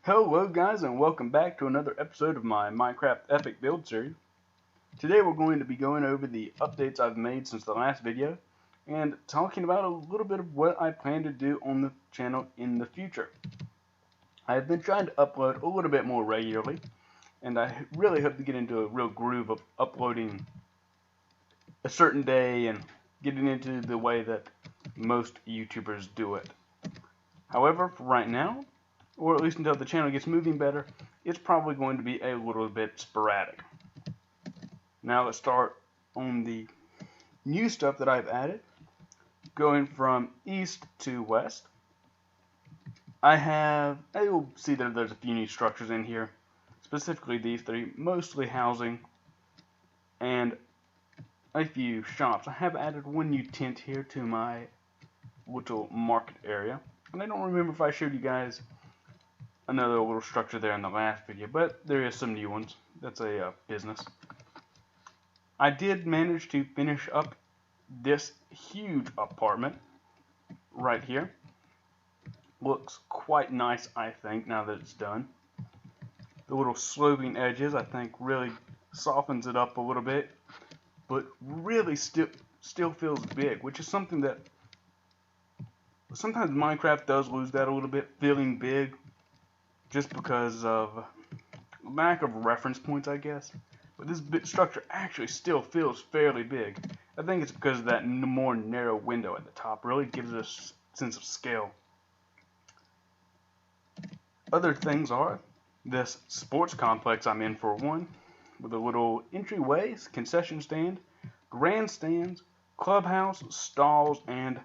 Hello guys and welcome back to another episode of my Minecraft Epic Build series. Today we're going to be going over the updates I've made since the last video and talking about a little bit of what I plan to do on the channel in the future. I've been trying to upload a little bit more regularly and I really hope to get into a real groove of uploading a certain day and getting into the way that most YouTubers do it. However, for right now, or at least until the channel gets moving better, it's probably going to be a little bit sporadic. Now let's start on the new stuff that I've added. Going from east to west, you'll see that there's a few new structures in here, specifically these three, mostly housing and a few shops. I have added one new tent here to my little market area, and I don't remember if I showed you guys another little structure there in the last video, but there is some new ones. That's a business. I did manage to finish up this huge apartment right here. Looks quite nice, I think, now that it's done. The little sloping edges, I think, really softens it up a little bit, but really still feels big, which is something that sometimes Minecraft does lose that a little bit, feeling big, just because of lack of reference points, I guess. But this bit structure actually still feels fairly big. I think it's because of that more narrow window at the top. Really gives us a sense of scale. Other things are this sports complex I'm in for one, with a little entryways, concession stand, grandstands, clubhouse, stalls, and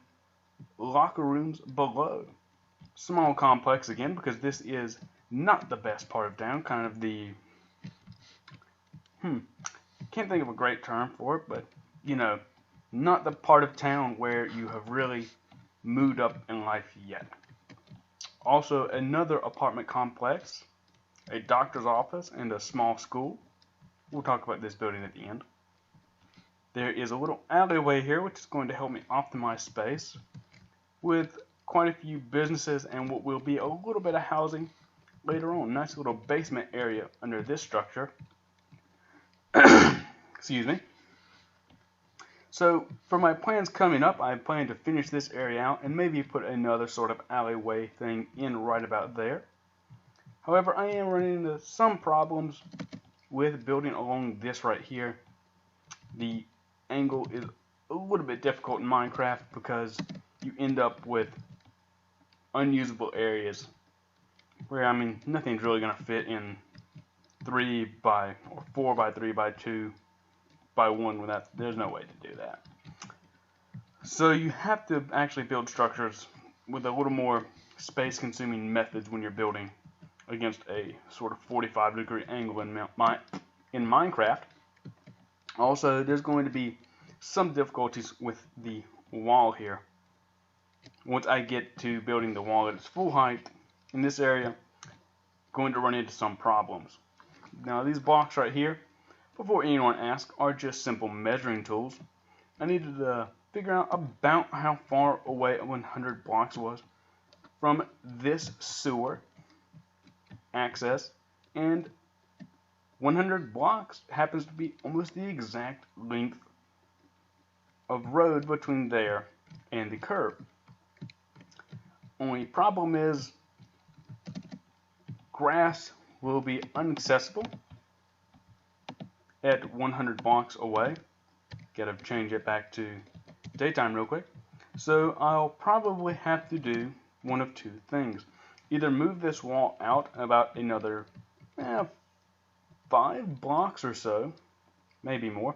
locker rooms below. Small complex again, because this is not the best part of town, kind of the can't think of a great term for it, but you know, not the part of town where you have really moved up in life yet. Also another apartment complex, a doctor's office, and a small school. We'll talk about this building at the end. There is a little alleyway here which is going to help me optimize space, with quite a few businesses and what will be a little bit of housing later on. Nice little basement area under this structure. Excuse me. So for my plans coming up, I plan to finish this area out and maybe put another sort of alleyway thing in right about there. However, I am running into some problems with building along this right here. The angle is a little bit difficult in Minecraft because you end up with unusable areas where, I mean, nothing's really going to fit in 4 by 3 by 2 by 1 without, there's no way to do that. So you have to actually build structures with a little more space consuming methods when you're building against a sort of 45-degree angle in Minecraft. Also, there's going to be some difficulties with the wall here. Once I get to building the wall at its full height in this area, going to run into some problems. Now these blocks right here, before anyone asks, are just simple measuring tools. I needed to figure out about how far away 100 blocks was from this sewer access, and 100 blocks happens to be almost the exact length of road between there and the curb. Only problem is grass will be inaccessible at 100 blocks away. Gotta change it back to daytime real quick. So I'll probably have to do one of two things. Either move this wall out about another 5 blocks or so, maybe more,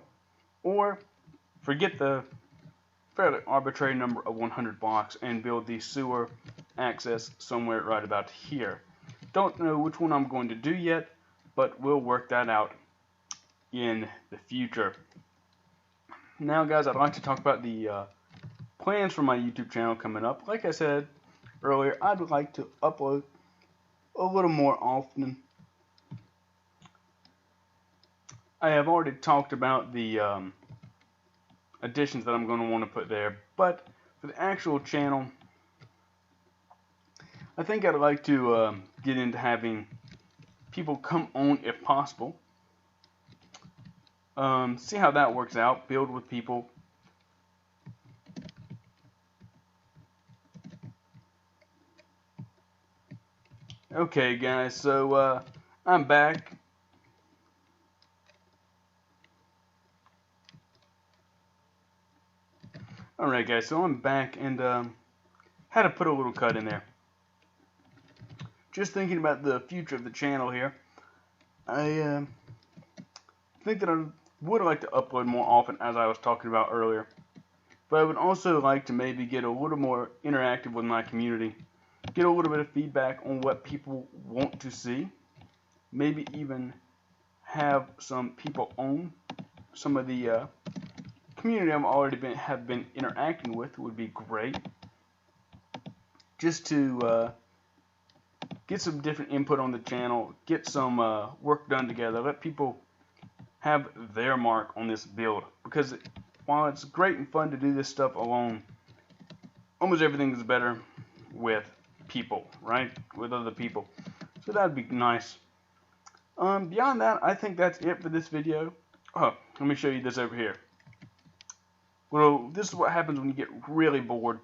or forget the fairly arbitrary number of 100 blocks and build the sewer access somewhere right about here. Don't know which one I'm going to do yet, but we'll work that out in the future. Now guys, I'd like to talk about the plans for my YouTube channel coming up. Like I said earlier, I'd like to upload a little more often. I have already talked about the additions that I'm going to want to put there, but for the actual channel, I think I'd like to get into having people come on if possible. See how that works out. Build with people. Okay, guys, so I'm back. Alright, guys, so I'm back and had to put a little cut in there. Just thinking about the future of the channel here. I think that I would like to upload more often, as I was talking about earlier. But I would also like to maybe get a little more interactive with my community. Get a little bit of feedback on what people want to see. Maybe even have some people on some of the community I've already been interacting with would be great. Just to get some different input on the channel, get some work done together, let people have their mark on this build. Because while it's great and fun to do this stuff alone, almost everything is better with people, right? With other people. So that'd be nice. Beyond that, I think that's it for this video. Oh, let me show you this over here. Well, this is what happens when you get really bored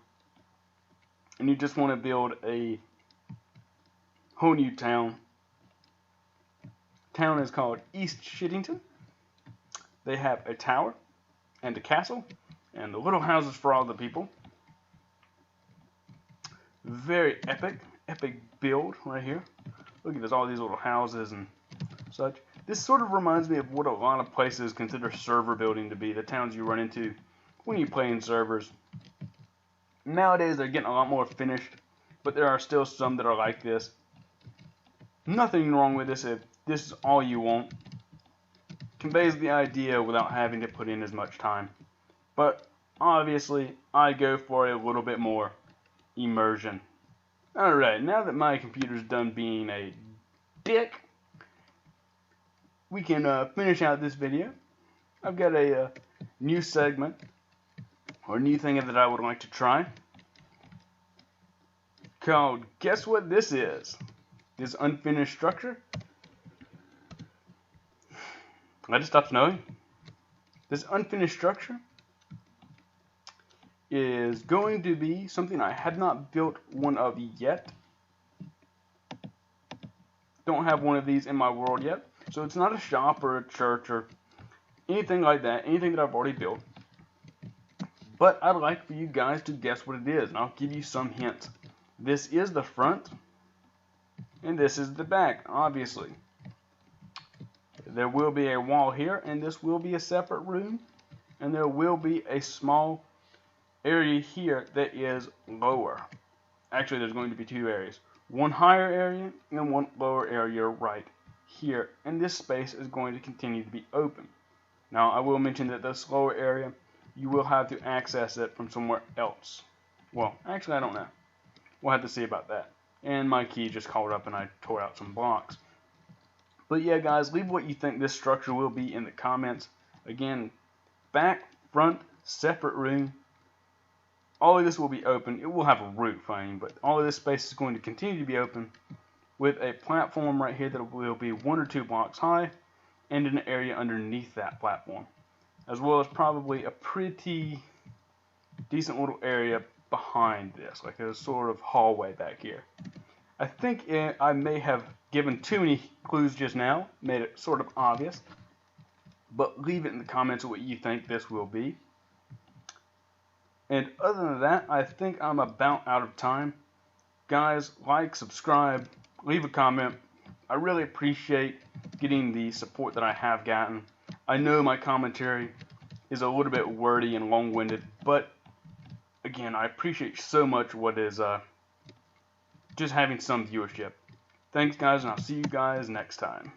and you just want to build a whole new town. Town is called sh1ton. They have a tower and a castle and the little houses for all the people. Very epic build right here. Look at this, all these little houses and such. This sort of reminds me of what a lot of places consider server building to be, the towns you run into when you play in servers. Nowadays they're getting a lot more finished, but there are still some that are like this. Nothing wrong with this if this is all you want. Conveys the idea without having to put in as much time. But obviously I go for a little bit more immersion. Alright, now that my computer's done being a dick, we can finish out this video. I've got a new segment, or new thing that I would like to try, called Guess What This Is? This unfinished structure. Let it stop snowing. This unfinished structure is going to be something I have not built one of yet. Don't have one of these in my world yet. So it's not a shop or a church or anything like that, anything that I've already built. But I'd like for you guys to guess what it is, and I'll give you some hints. This is the front, and this is the back, obviously. There will be a wall here, and this will be a separate room, and there will be a small area here that is lower. Actually, there's going to be two areas. One higher area and one lower area right here. And this space is going to continue to be open. Now, I will mention that this lower area, you will have to access it from somewhere else. Well, actually, I don't know. We'll have to see about that. And my key just called up and I tore out some blocks. But yeah, guys, leave what you think this structure will be in the comments. Again, back, front, separate room. All of this will be open. It will have a roof, but all of this space is going to continue to be open with a platform right here that will be 1 or 2 blocks high and an area underneath that platform, as well as probably a pretty decent little area behind this, like a sort of hallway back here. I think I may have given too many clues just now, made it sort of obvious, but leave it in the comments what you think this will be. And other than that, I think I'm about out of time. Guys, like, subscribe, leave a comment. I really appreciate getting the support that I have gotten. I know my commentary is a little bit wordy and long-winded, but again, I appreciate so much what is just having some viewership. Thanks, guys, and I'll see you guys next time.